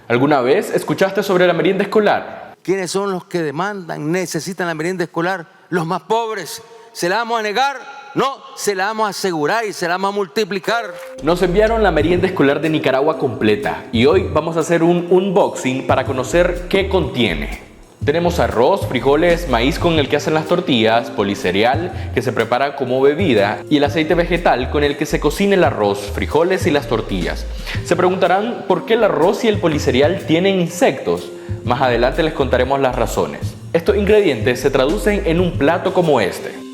¿Alguna vez escuchaste sobre la merienda escolar? ¿Quiénes son los que demandan, necesitan la merienda escolar? Los más pobres. ¿Se la vamos a negar? No, se la vamos a asegurar y se la vamos a multiplicar. Nos enviaron la merienda escolar de Nicaragua completa y hoy vamos a hacer un unboxing para conocer qué contiene. Tenemos arroz, frijoles, maíz con el que hacen las tortillas, policereal que se prepara como bebida y el aceite vegetal con el que se cocina el arroz, frijoles y las tortillas. Se preguntarán por qué el arroz y el policereal tienen insectos. Más adelante les contaremos las razones. Estos ingredientes se traducen en un plato como este.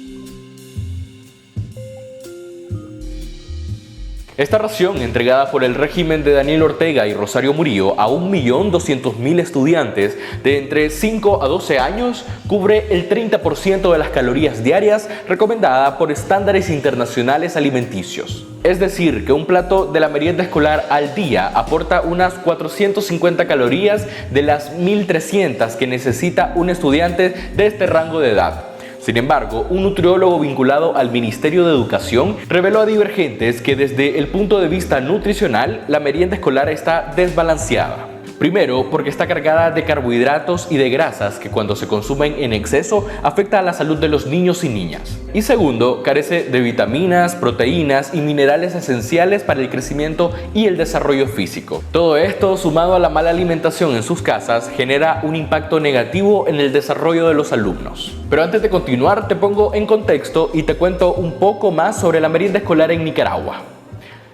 Esta ración, entregada por el régimen de Daniel Ortega y Rosario Murillo a 1.200.000 estudiantes de entre 5 a 12 años, cubre el 30% de las calorías diarias recomendadas por estándares internacionales alimenticios. Es decir, que un plato de la merienda escolar al día aporta unas 450 calorías de las 1.300 que necesita un estudiante de este rango de edad. Sin embargo, un nutriólogo vinculado al Ministerio de Educación reveló a Divergentes que desde el punto de vista nutricional, la merienda escolar está desbalanceada. Primero, porque está cargada de carbohidratos y de grasas que cuando se consumen en exceso afecta a la salud de los niños y niñas. Y segundo, carece de vitaminas, proteínas y minerales esenciales para el crecimiento y el desarrollo físico. Todo esto, sumado a la mala alimentación en sus casas, genera un impacto negativo en el desarrollo de los alumnos. Pero antes de continuar, te pongo en contexto y te cuento un poco más sobre la merienda escolar en Nicaragua.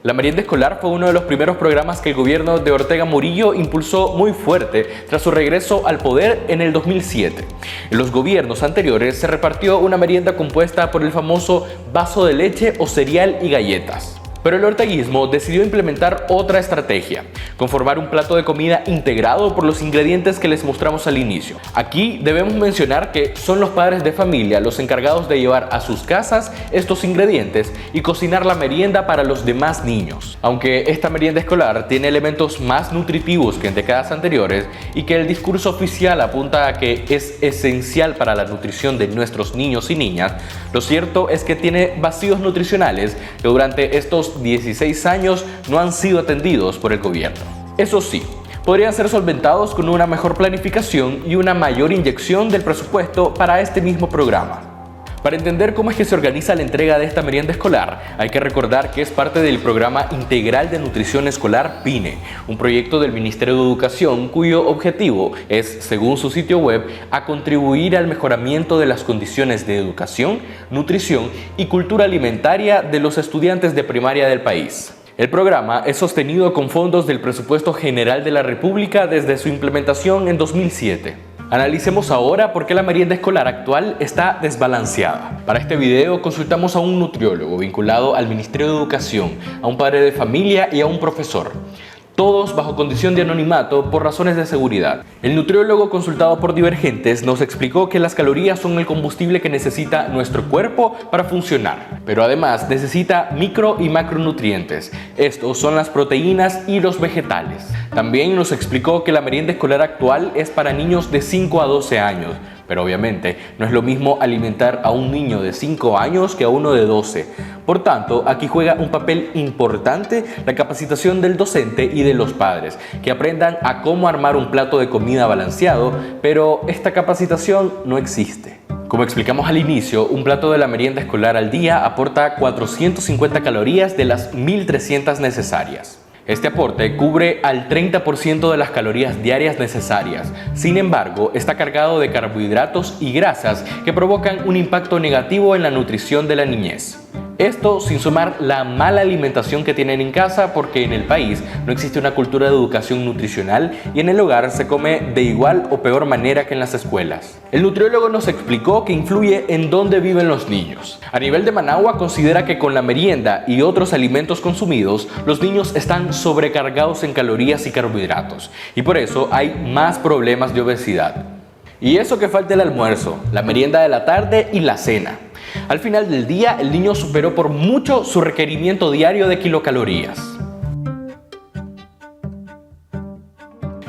La merienda escolar fue uno de los primeros programas que el gobierno de Ortega Murillo impulsó muy fuerte tras su regreso al poder en el 2007. En los gobiernos anteriores se repartió una merienda compuesta por el famoso vaso de leche o cereal y galletas. Pero el orteguismo decidió implementar otra estrategia, conformar un plato de comida integrado por los ingredientes que les mostramos al inicio. Aquí debemos mencionar que son los padres de familia los encargados de llevar a sus casas estos ingredientes y cocinar la merienda para los demás niños. Aunque esta merienda escolar tiene elementos más nutritivos que en décadas anteriores y que el discurso oficial apunta a que es esencial para la nutrición de nuestros niños y niñas, lo cierto es que tiene vacíos nutricionales que durante estos 16 años no han sido atendidos por el gobierno. Eso sí, podrían ser solventados con una mejor planificación y una mayor inyección del presupuesto para este mismo programa. Para entender cómo es que se organiza la entrega de esta merienda escolar, hay que recordar que es parte del Programa Integral de Nutrición Escolar PINE, un proyecto del Ministerio de Educación cuyo objetivo es, según su sitio web, a contribuir al mejoramiento de las condiciones de educación, nutrición y cultura alimentaria de los estudiantes de primaria del país. El programa es sostenido con fondos del Presupuesto General de la República desde su implementación en 2007. Analicemos ahora por qué la merienda escolar actual está desbalanceada. Para este video consultamos a un nutriólogo vinculado al Ministerio de Educación, a un padre de familia y a un profesor. Todos bajo condición de anonimato por razones de seguridad. El nutriólogo consultado por Divergentes nos explicó que las calorías son el combustible que necesita nuestro cuerpo para funcionar, pero además necesita micro y macronutrientes. Estos son las proteínas y los vegetales. También nos explicó que la merienda escolar actual es para niños de 5 a 12 años, pero obviamente no es lo mismo alimentar a un niño de 5 años que a uno de 12. Por tanto, aquí juega un papel importante la capacitación del docente y de los padres, que aprendan a cómo armar un plato de comida balanceado, pero esta capacitación no existe. Como explicamos al inicio, un plato de la merienda escolar al día aporta 450 calorías de las 1.300 necesarias. Este aporte cubre al 30% de las calorías diarias necesarias. Sin embargo, está cargado de carbohidratos y grasas que provocan un impacto negativo en la nutrición de la niñez. Esto sin sumar la mala alimentación que tienen en casa, porque en el país no existe una cultura de educación nutricional y en el hogar se come de igual o peor manera que en las escuelas. El nutriólogo nos explicó que influye en dónde viven los niños. A nivel de Managua considera que con la merienda y otros alimentos consumidos, los niños están sobrecargados en calorías y carbohidratos y por eso hay más problemas de obesidad. Y eso que falta el almuerzo, la merienda de la tarde y la cena. Al final del día, el niño superó por mucho su requerimiento diario de kilocalorías.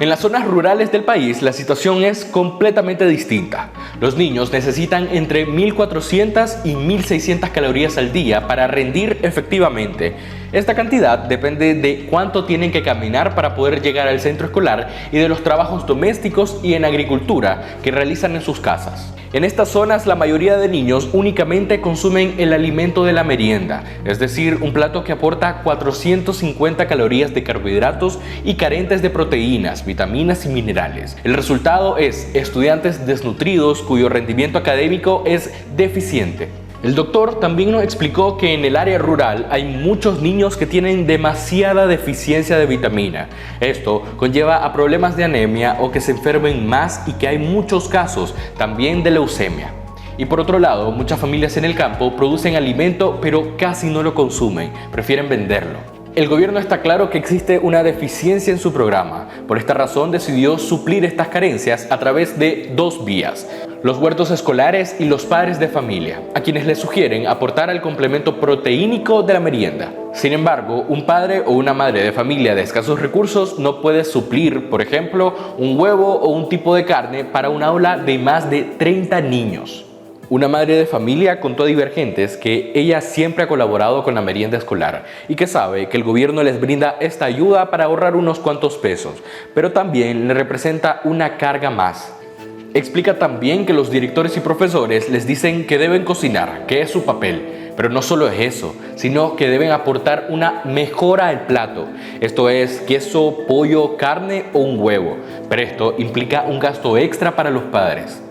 En las zonas rurales del país, la situación es completamente distinta. Los niños necesitan entre 1.400 y 1.600 calorías al día para rendir efectivamente. Esta cantidad depende de cuánto tienen que caminar para poder llegar al centro escolar y de los trabajos domésticos y en agricultura que realizan en sus casas. En estas zonas la mayoría de niños únicamente consumen el alimento de la merienda, es decir, un plato que aporta 450 calorías de carbohidratos y carentes de proteínas, vitaminas y minerales. El resultado es estudiantes desnutridos cuyo rendimiento académico es deficiente. El doctor también nos explicó que en el área rural hay muchos niños que tienen demasiada deficiencia de vitamina. Esto conlleva a problemas de anemia o que se enfermen más y que hay muchos casos también de leucemia. Y por otro lado, muchas familias en el campo producen alimento pero casi no lo consumen, prefieren venderlo. El gobierno está claro que existe una deficiencia en su programa. Por esta razón decidió suplir estas carencias a través de dos vías: los huertos escolares y los padres de familia, a quienes les sugieren aportar al complemento proteínico de la merienda. Sin embargo, un padre o una madre de familia de escasos recursos no puede suplir, por ejemplo, un huevo o un tipo de carne para un aula de más de 30 niños. Una madre de familia contó a Divergentes que ella siempre ha colaborado con la merienda escolar y que sabe que el gobierno les brinda esta ayuda para ahorrar unos cuantos pesos, pero también le representa una carga más. Explica también que los directores y profesores les dicen que deben cocinar, que es su papel, pero no solo es eso, sino que deben aportar una mejora al plato, esto es queso, pollo, carne o un huevo, pero esto implica un gasto extra para los padres.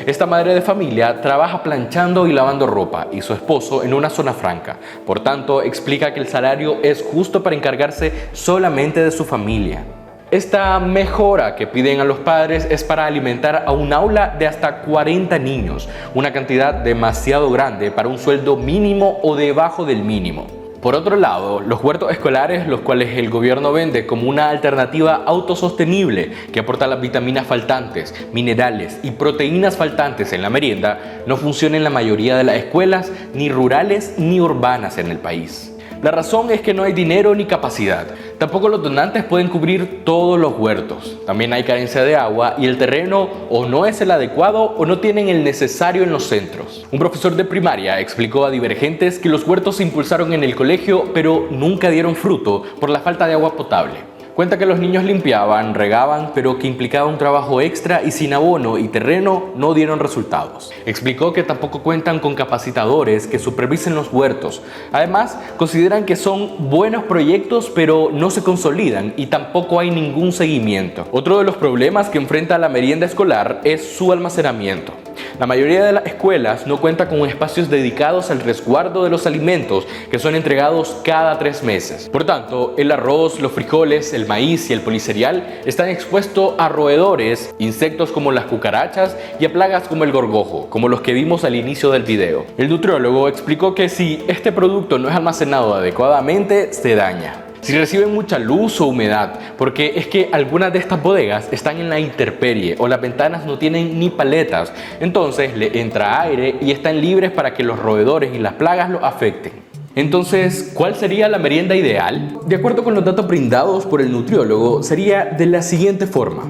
Esta madre de familia trabaja planchando y lavando ropa y su esposo en una zona franca. Por tanto, explica que el salario es justo para encargarse solamente de su familia. Esta mejora que piden a los padres es para alimentar a un aula de hasta 40 niños, una cantidad demasiado grande para un sueldo mínimo o debajo del mínimo. Por otro lado, los huertos escolares, los cuales el gobierno vende como una alternativa autosostenible que aporta las vitaminas faltantes, minerales y proteínas faltantes en la merienda, no funcionan en la mayoría de las escuelas, ni rurales ni urbanas en el país. La razón es que no hay dinero ni capacidad. Tampoco los donantes pueden cubrir todos los huertos. También hay carencia de agua y el terreno o no es el adecuado o no tienen el necesario en los centros. Un profesor de primaria explicó a Divergentes que los huertos se impulsaron en el colegio pero nunca dieron fruto por la falta de agua potable. Cuenta que los niños limpiaban, regaban, pero que implicaba un trabajo extra y sin abono y terreno no dieron resultados. Explicó que tampoco cuentan con capacitadores que supervisen los huertos. Además, consideran que son buenos proyectos pero no se consolidan y tampoco hay ningún seguimiento. Otro de los problemas que enfrenta la merienda escolar es su almacenamiento. La mayoría de las escuelas no cuenta con espacios dedicados al resguardo de los alimentos que son entregados cada 3 meses. Por tanto, el arroz, los frijoles, el maíz y el policereal están expuestos a roedores, insectos como las cucarachas y a plagas como el gorgojo, como los que vimos al inicio del video. El nutriólogo explicó que si este producto no es almacenado adecuadamente, se daña. Si reciben mucha luz o humedad, porque es que algunas de estas bodegas están en la intemperie o las ventanas no tienen ni paletas, entonces le entra aire y están libres para que los roedores y las plagas los afecten. Entonces, ¿cuál sería la merienda ideal? De acuerdo con los datos brindados por el nutriólogo, sería de la siguiente forma: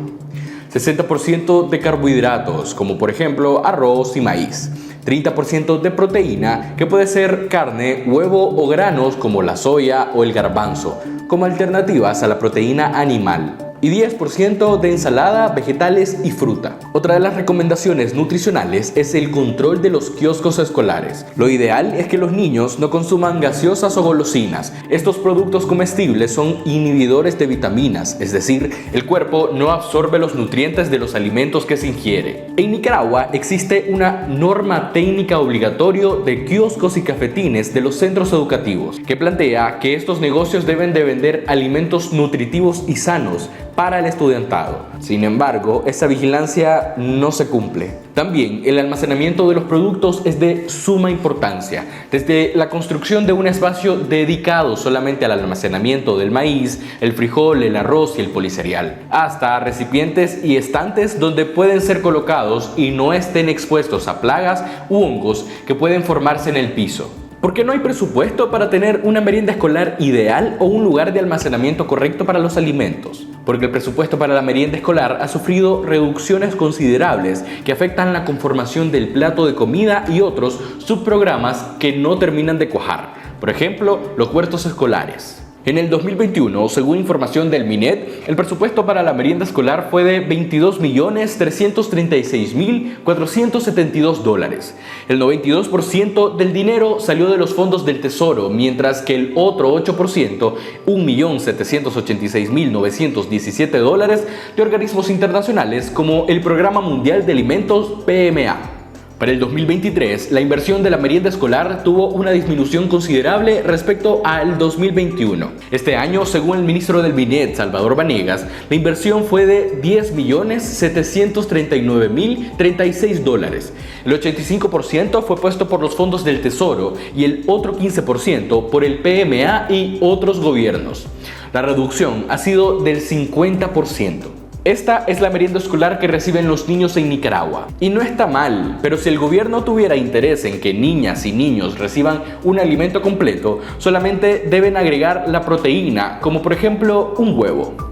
60% de carbohidratos, como por ejemplo arroz y maíz. 30% de proteína, que puede ser carne, huevo o granos como la soya o el garbanzo, como alternativas a la proteína animal. Y 10% de ensalada, vegetales y fruta. Otra de las recomendaciones nutricionales es el control de los kioscos escolares. Lo ideal es que los niños no consuman gaseosas o golosinas. Estos productos comestibles son inhibidores de vitaminas, es decir, el cuerpo no absorbe los nutrientes de los alimentos que se ingiere. En Nicaragua existe una norma técnica obligatoria de kioscos y cafetines de los centros educativos, que plantea que estos negocios deben de vender alimentos nutritivos y sanos para el estudiantado. Sin embargo, esa vigilancia no se cumple. También el almacenamiento de los productos es de suma importancia, desde la construcción de un espacio dedicado solamente al almacenamiento del maíz, el frijol, el arroz y el policereal, hasta recipientes y estantes donde pueden ser colocados y no estén expuestos a plagas u hongos que pueden formarse en el piso. ¿Por qué no hay presupuesto para tener una merienda escolar ideal o un lugar de almacenamiento correcto para los alimentos? Porque el presupuesto para la merienda escolar ha sufrido reducciones considerables que afectan la conformación del plato de comida y otros subprogramas que no terminan de cuajar. por ejemplo, los huertos escolares. En el 2021, según información del MINED, el presupuesto para la merienda escolar fue de $22.336.472. El 92% del dinero salió de los fondos del Tesoro, mientras que el otro 8%, $1.786.917, de organismos internacionales como el Programa Mundial de Alimentos PMA. Para el 2023, la inversión de la merienda escolar tuvo una disminución considerable respecto al 2021. Este año, según el ministro del MINED, Salvador Vanegas, la inversión fue de $10.739.036. El 85% fue puesto por los fondos del Tesoro y el otro 15% por el PMA y otros gobiernos. La reducción ha sido del 50%. Esta es la merienda escolar que reciben los niños en Nicaragua. Y no está mal, pero si el gobierno tuviera interés en que niñas y niños reciban un alimento completo, solamente deben agregar la proteína, como por ejemplo un huevo.